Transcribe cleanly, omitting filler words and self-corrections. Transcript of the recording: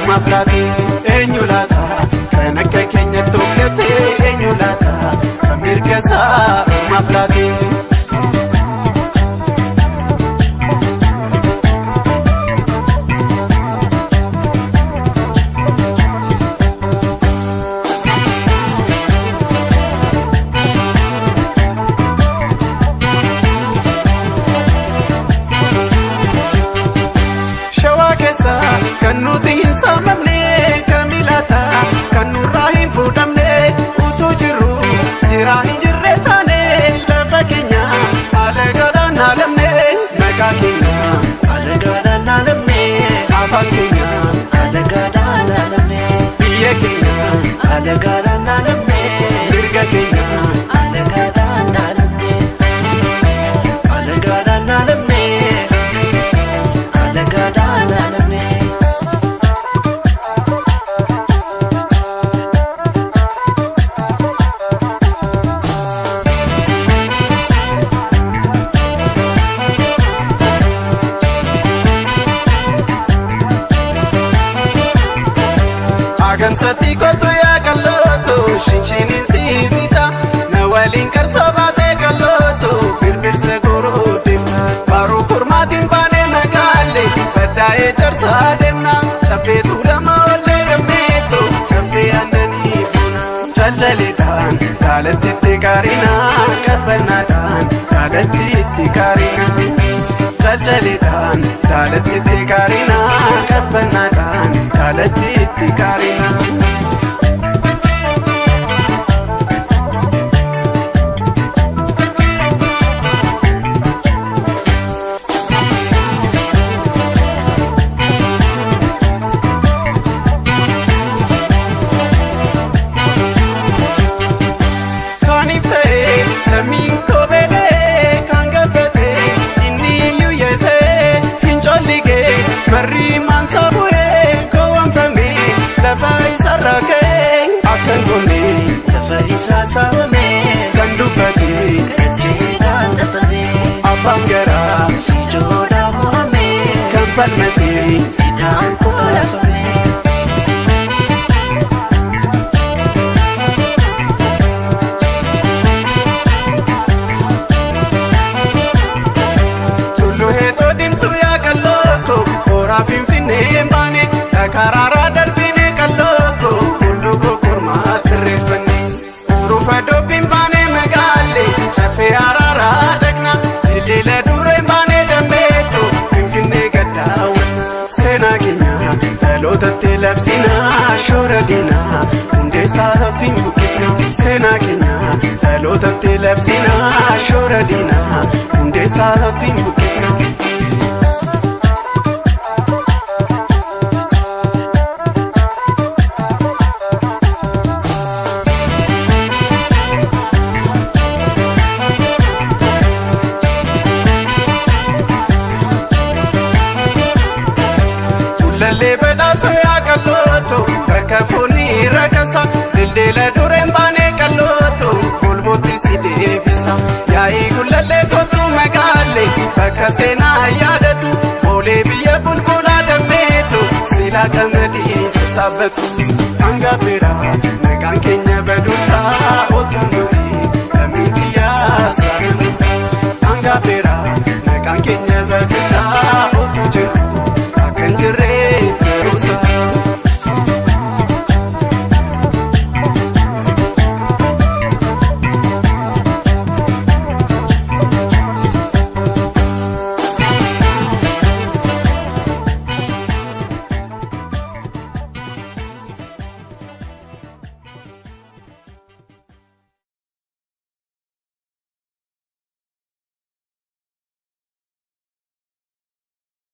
maflaati eenyulaata kan akka keenyatti ofgate eenyulaata kan mirgasa maflaati. Kan nuti hin saamamne kamilata kan nurraa hin fuudhamne utuu jirru jiraan hin jirre taane lafa keenya haala gaadhaan haalamne maqaa keenya haala gaadhaan haalamne afaan keenya haala gaadhaan haalamne biyya keenya haala gaadhaan haalamne mirga keenya haala gaadhaan haalamne haala gaadhaan haalamne haala gaadhaan haalamne. Gamsati kotu ya kaloto shinshinin sibita na walin karsobate kaloto birbirse guru dimna baru kurmatin pane magale badaye jarsa demna chafe turama ole gameto chafe anani buna chalchalitan kalatti karina kabanadan kalatti karina chalchalitan kalatti karina kabanadan kalatti karina. Akan goni lafa isa saamame kan dubbatis ejjeedhaan xaxame abbaan garaa si joodhaa mo'ame kan falmate sidhaan koolafame. Tullu heetoo dimtuu yaa kallooko horaa finfinnee baane karaaraa darbine kallooko kulluko kurmaa tirreeffanne urufa dubbiin baane magaale chafee araaraa dhaqna ilila dureen baane dammeetu finfinnee gaddaawwanna seenaa keenya dhalootatti labsina shoora diinaa hundeessaa ittiin buqqifna seenaa keenya dhalootatti labsina shoora diinaa hundeessaa ittiin buqqifna. Lalle badhaasoo yaa kalooto bakka foonii rakasa dildila dureen baanee kalooto golbootti si deebisa yaa'ii gullallee kootu magaale bakka seenaa yaadatu boolee biyya bulbulaa dammeetu silaa qamadii sassaabatu hanga biraa maqaan keenya baduusaa otuun durii lammiin biyyaa saaxiluusa hanga biraa maqaan keenya baduusaa.